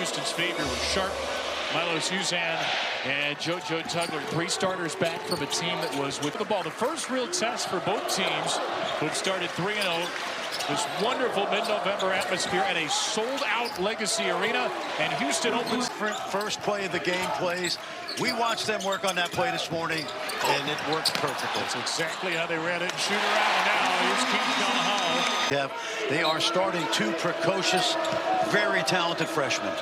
Houston's favor was Sharp, Milos Uzan, and JoJo Tugler. 3 starters back from a team that was with the ball. The first real test for both teams, who've started 3-0. This wonderful mid-November atmosphere at a sold-out Legacy Arena, and Houston opens. First play of the game plays. We watched them work on that play this morning, and it worked perfectly. That's exactly how they ran it. Shoot around now. Here's Keyshawn Hall. They are starting 2 precocious, very talented freshmen.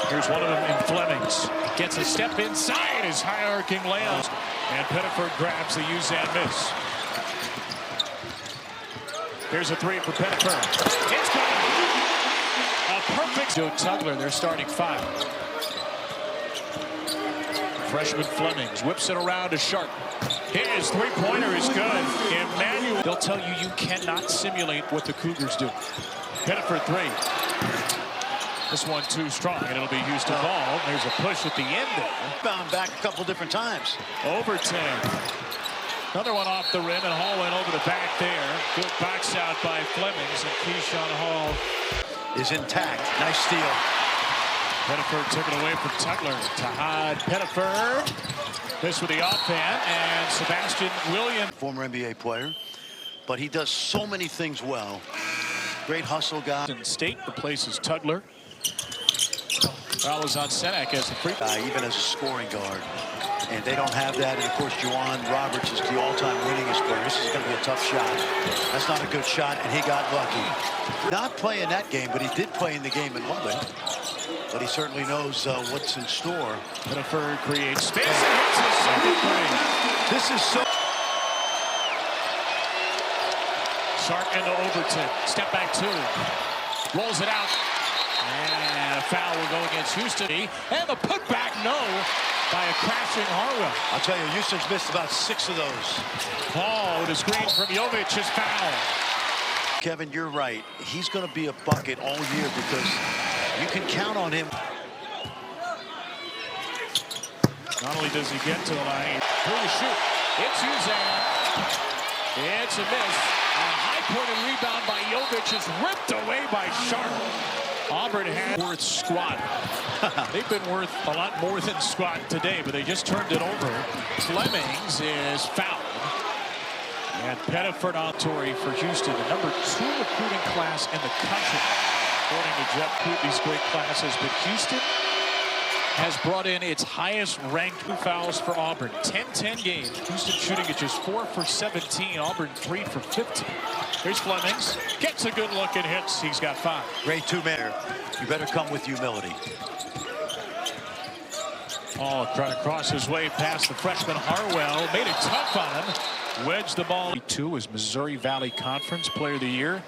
Here's one of them in Flemings. Gets a step inside his high-arcing layup. And Pettiford grabs the Uzan miss. Here's a 3 for Pettiford. It's good. A perfect. Joe Tugler, they're starting 5. Freshman Flemings whips it around to Sharp. His 3-pointer is good. Emmanuel. They'll tell you you cannot simulate what the Cougars do. Pettiford 3. This one too strong, and it'll be Houston ball. There's a push at the end there. Bound back a couple different times. Overton. Another one off the rim, and Hall went over the back there. Good box out by Flemings, and Keyshawn Hall is intact. Nice steal. Pettiford took it away from Tugler. Tahad Pettiford. This with the offhand, and Sebastian Williams. Former NBA player, but he does so many things well. Great hustle guy. State replaces Tugler. Foul is on Senak as the free. Even as a scoring guard. And they don't have that. And of course, Juwan Roberts is the all-time winningest player. This is going to be a tough shot. That's not a good shot, and he got lucky. Not playing that game, but he did play in the game in Lubbock. But he certainly knows what's in store. Pettiford creates space and hits his second three. This is so. Sharp into Overton. Step back 2. Rolls it out. And a foul will go against Houston. And the putback, no, by a crashing Harwell. I'll tell you, Houston's missed about 6 of those. Hall with a screen from Jovic is fouled. Kevin, you're right. He's going to be a bucket all year because you can count on him. Not only does he get to the line, through the shoot. It's Uzan. It's a miss. A high-pointed rebound by Jovic is ripped away by Sharp. Auburn had worth squat. They've been worth a lot more than squat today, but they just turned it over. Flemings is fouled. And Pettiford on Tory for Houston, the #2 recruiting class in the country. According to Jeff Coot, these great classes, but Houston has brought in its highest ranked fouls for Auburn. 10-10 game. Houston shooting at just 4 for 17. Auburn 3 for 15. Here's Flemings. Gets a good look and hits. He's got 5. Great 2-man. You better come with humility. Oh, trying to cross his way past the freshman Harwell. Made it tough on him. Wedged the ball. 2 is Missouri Valley Conference Player of the Year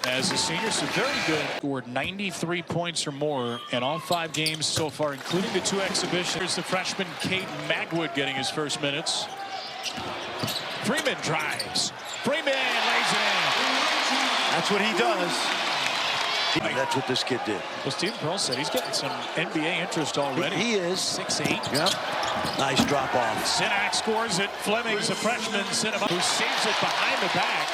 as a senior, so very good. Scored 93 points or more in all 5 games so far, including the 2 exhibitions. Here's the freshman Caden Magwood getting his first minutes. Freeman drives. Freeman lays it in. That's what he does. That's what this kid did. Well, Steve Pearl said he's getting some NBA interest already. He is. 6'8". Yep. Nice drop off. Sinak scores it. Flemings, a freshman, who saves it behind the back.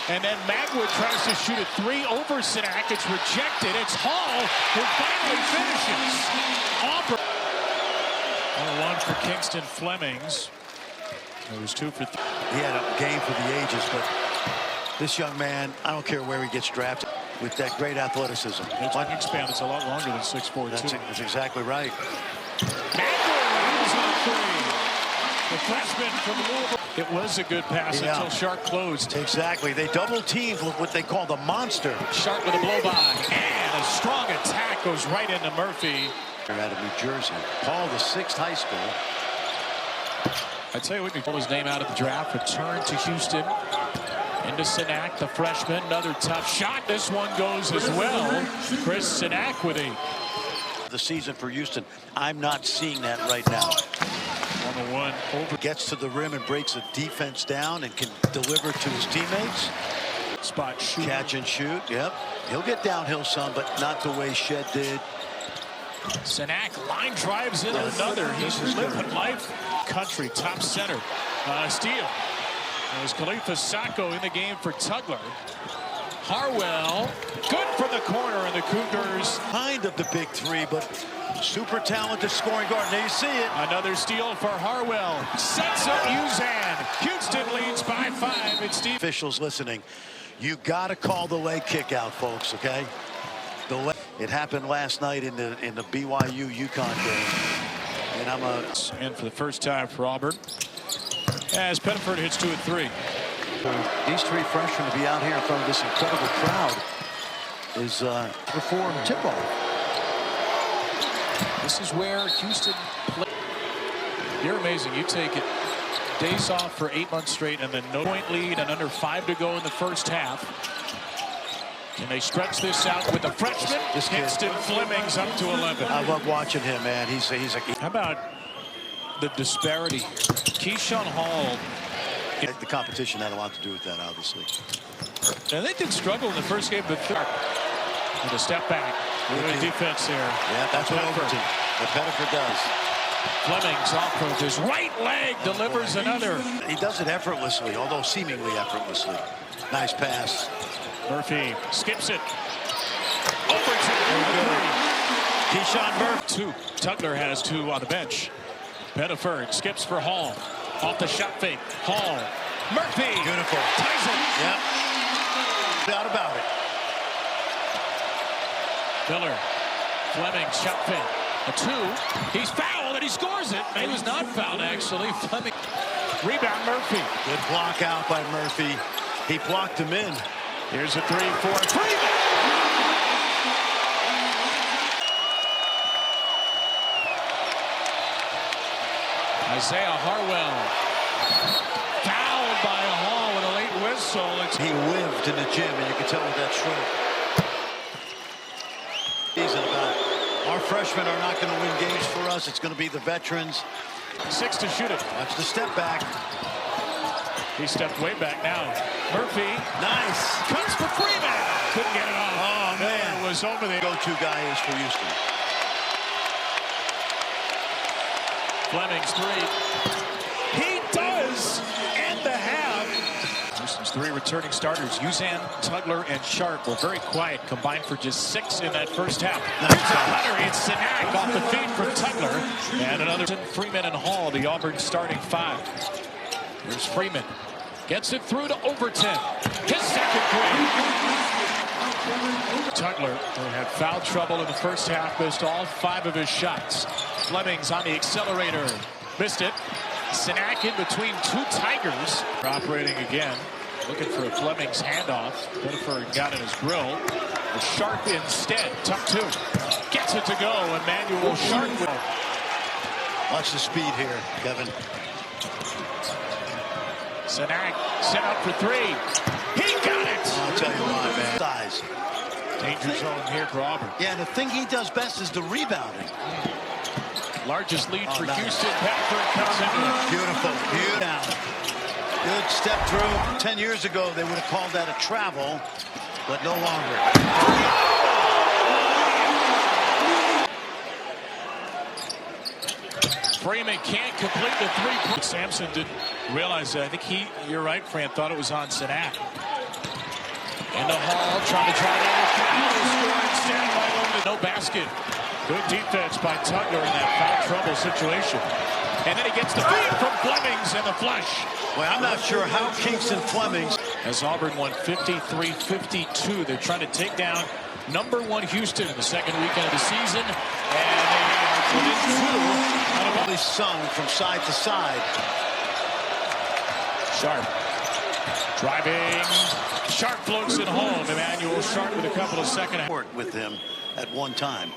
And then Magwood tries to shoot a 3 over Sinak. It's rejected. It's Hall who finally finishes. Auburn. 1 for Kingston Flemings. It was 2 for 3. He had a game for the ages, but this young man, I don't care where he gets drafted, with that great athleticism. It's wingspan. It's a lot longer than 6'4". That's exactly right. Magwood is on 3. The freshman from Louisville. It was a good pass until Sharp closed. Exactly. They double teamed with what they call the monster. Sharp with a blow by. And a strong attack goes right into Murphy. Out of New Jersey. Paul, the 6th high school. I tell you what, he pulled his name out of the draft. Return to Houston. Into Sinak, the freshman. Another tough shot. This one goes as well. Chris Sinak with the season for Houston. I'm not seeing that right now. 1-1 over. Gets to the rim and breaks the defense down and can deliver to his teammates. Spot shoot. Catch and shoot. Yep. He'll get downhill some, but not the way Shed did. Sinak line drives in another. He's living life. Country top center. Steal. There's Khalifa Sacco in the game for Tugler. Harwell, good from the corner, and the Cougars. Kind of the big three, but super talented scoring guard. There you see it. Another steal for Harwell. Sets up Uzan. Houston leads by 5. It's Steve. Officials listening, you got to call the leg kick out, folks. Okay, it happened last night in the BYU UConn game, and and for the first time for Auburn, as Pettiford hits 2 and 3. These 3 freshmen to be out here in front of this incredible crowd is reform tip-off. This is where Houston plays. You're amazing. You take it. Days off for 8 months straight, and then no point lead and under 5 to go in the first half. Can they stretch this out with the freshman? Kingston Fleming's up to 11. I love watching him, man. How about the disparity? Keyshawn Hall. The competition had a lot to do with that, obviously. And they did struggle in the first game, but with a step back. Good defense there. Yeah, that's what Overton. What Pettiford does. Fleming's off of his right leg, delivers another. He does it effortlessly, although seemingly effortlessly. Nice pass. Murphy skips it. Overton. Keyshawn Murphy. 2. Tugler has 2 on the bench. Pettiford skips for Hall. Off the shot fake. Hall. Murphy. Beautiful. Ties it. Yep. No doubt about it. Miller. Fleming shot fake. A 2. He's fouled and he scores it. He was not fouled, actually. Fleming. Rebound Murphy. Good block out by Murphy. He blocked him in. Here's a 3-4. Freeman. Isaiah Harwell. Fouled by Hall with a late whistle. He lived in the gym, and you can tell with that stroke. He's about. Our freshmen are not going to win games for us. It's going to be the veterans. 6 to shoot it. Watch the step back. He stepped way back now. Murphy. Nice. Cuts for Freeman. Couldn't get it off. Oh, man. It was over the go-to guy is for Houston. Fleming's 3. He does end the half. Houston's 3 returning starters, Uzan, Tugler, and Sharp, were very quiet, combined for just 6 in that first half. Here's a cutter. It's Sinak off the feed from Tugler. And another Freeman and Hall, the Auburn starting 5. Here's Freeman. Gets it through to Overton. His second point. Tugler, who had foul trouble in the first half, missed all 5 of his shots. Fleming's on the accelerator. Missed it. Sinak in between 2 Tigers. Operating again. Looking for Fleming's handoff. Pettiford got in his grill. The Sharp instead. Tuck 2. Gets it to go. Emmanuel Sharp. Watch the speed here, Kevin. Sinak set up for 3. He got it. I'll tell you why, man. Size. Danger zone here for Auburn. Yeah, the thing he does best is the rebounding. Largest lead for nice. Houston. Pettiford comes into it. Beautiful. Beautiful. Good step through. 10 years ago, they would have called that a travel, but no longer. Freeman can't complete the 3. Sampson didn't realize that. I think you're right, Fran, thought it was on Sinak. Into Hall, trying to drive out. Scoring, right over the no basket. Good defense by Tugler in that foul trouble situation. And then he gets the feed from Fleming's in the flush. Well, I'm not sure how Kingston Fleming's. As Auburn won 53-52, they're trying to take down #1 Houston in the second weekend of the season. And they are within 2. Really sung from side to side. Sharp driving. Sharp floats it home. Emmanuel Sharp with a couple of second with him at one time.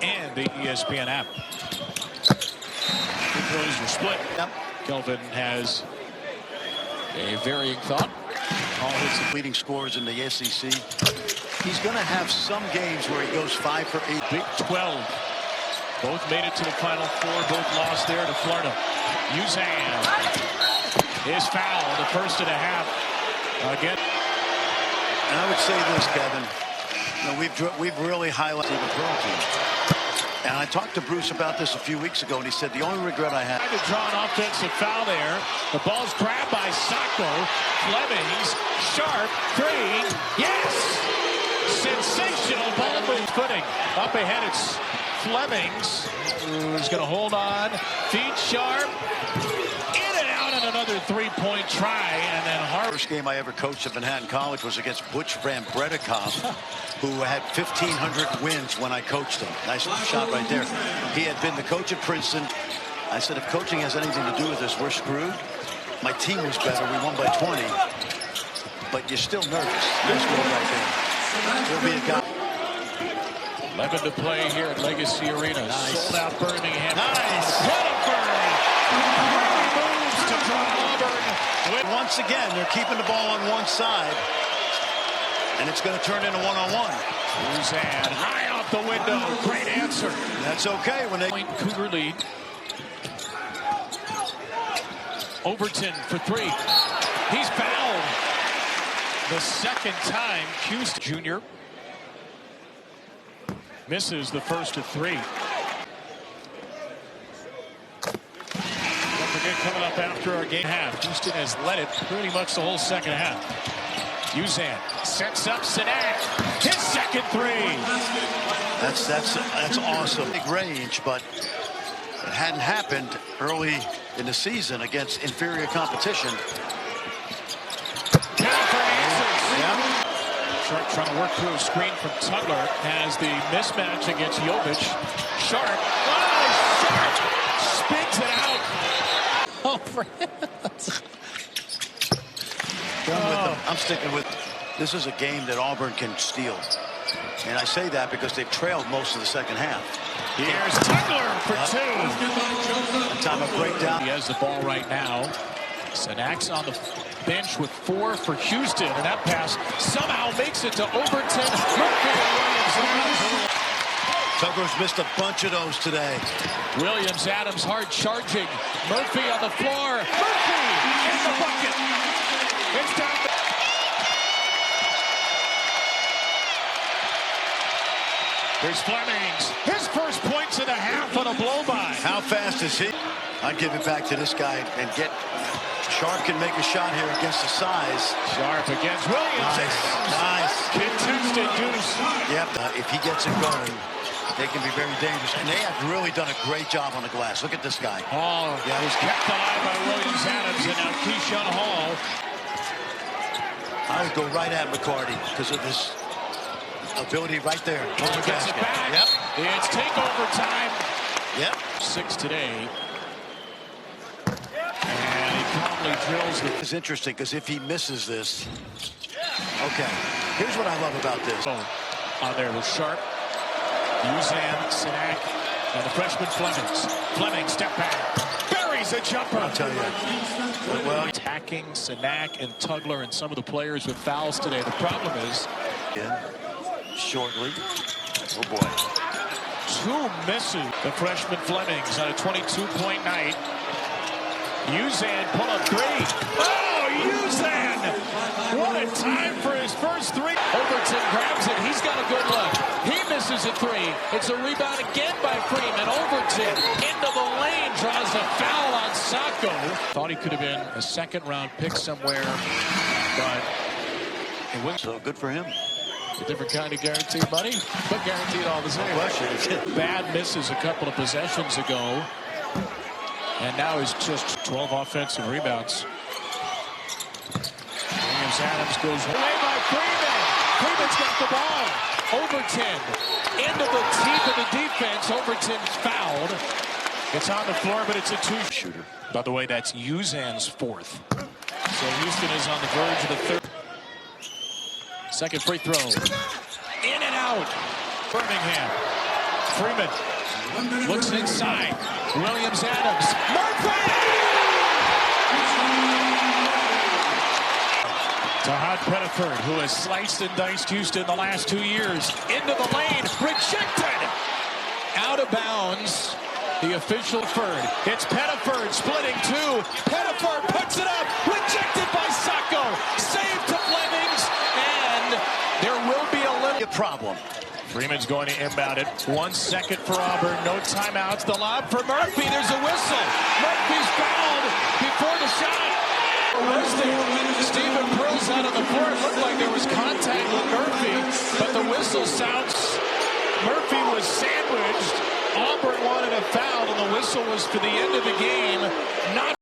And the ESPN app. Two throws are split. Yep. Kelvin has a varying thought. All his leading scores in the SEC. He's going to have some games where he goes 5 for 8. Big 12. Both made it to the Final Four. Both lost there to Florida. Uzan is fouled. The first and a half. Again. And I would say this, Kevin. You know, we've really highlighted the pro team. And I talked to Bruce about this a few weeks ago, and he said the only regret I have. Trying to draw an offensive foul there. The ball's grabbed by Sacco. Flemings, Sharp, three. Yes! Sensational ball move footing. Up ahead, it's Flemings, who's going to hold on. Feed Sharp. In and out, and another three-point try. And then Harvard. First game I ever coached at Manhattan College was against Butch Van Bredekov, who had 1,500 wins when I coached him. Nice shot right there. He had been the coach at Princeton. I said, if coaching has anything to do with this, we're screwed. My team was better. We won by 20. But you're still nervous. Nice goal right there. There'll be a guy. 11 to play here at Legacy Arena. Nice. Sold out Birmingham. Nice. Moves to draw Auburn. Once again, they're keeping the ball on one side. And it's going to turn into one-on-one. Luzan high off the window. Great answer. That's okay when they... Cougar lead. Overton for three. He's fouled. The second time, Houston Jr. misses the first of three. Don't forget, coming up after our game half, Houston has led it pretty much the whole second half. Uzan sets up Sinak. His second three. That's awesome. Big range, but it hadn't happened early in the season against inferior competition. Yeah. Sharp trying to work through a screen from Tugler. Has the mismatch against Jovic. Sharp. Oh, Sharp spins it out. Oh, for him. I'm sticking with. This is a game that Auburn can steal. And I say that because they've trailed most of the second half. Here's Tugler for two. Time of breakdown. He has the ball right now. Sinak's on the bench with 4 for Houston, and that pass somehow makes it to Overton. Murphy and Williams. Tugler's missed a bunch of those today. Williams, Adams hard charging. Murphy on the floor. Murphy in the bucket. It's down. Here's Flemings. His first points of the half on a blow-by. How fast is he? I'd give it back to this guy and get... Sharp can make a shot here against the size. Sharp against Williams. Nice. Contested deuce. Yep. If he gets it going, they can be very dangerous. And they have really done a great job on the glass. Look at this guy. Hall was kept alive by Williams Adams, and now Keyshawn Hall. I would go right at McCarty because of his ability right there. Gets it back. Yep. It's takeover time. Yep. 6 today. And he calmly drills the... It's interesting because if he misses this... Okay. Here's what I love about this. On there was Sharp. Uzan, Sinak, and the freshman Flemings. Flemings step back. Buries a jumper. I'll tell you. Well, attacking Sinak and Tugler and some of the players with fouls today. The problem is... shortly. Oh, boy. 2 misses. The freshman Flemings on a 22-point night. Uzan pull up 3. Oh, Uzan! What a time for his first 3. Overton grabs it. He's got a good look. He misses a 3. It's a rebound again by Freeman. Overton into the lane, draws a foul on Sacco. Thought he could have been a second-round pick somewhere, but it went. So good for him. A different kind of guaranteed money, but guaranteed all the same. Bad misses a couple of possessions ago. And now he's just 12 offensive rebounds. Williams Adams goes away by Freeman. Freeman's got the ball. Overton into the teeth of the defense. Overton's fouled. It's on the floor, but it's a 2-shooter. By the way, that's Uzan's 4th. So Houston is on the verge of the 3rd. Second free throw. In and out. Birmingham. Freeman looks inside. Williams Adams. Murphy! Tahad Pettiford, who has sliced and diced Houston the last 2 years. Into the lane. Rejected. Out of bounds. The official third. It's Pettiford splitting 2. Pettiford puts it up. Rejected by Sacco. Saved to Flemings. And there will be a little problem. Freeman's going to inbound it. 1 second for Auburn. No timeouts. The lob for Murphy. There's a whistle. Murphy's fouled before the shot. Stephen Pearl's out on the floor. It looked like there was contact with Murphy, but the whistle sounds. Murphy was sandwiched. Auburn wanted a foul, and the whistle was for the end of the game. Not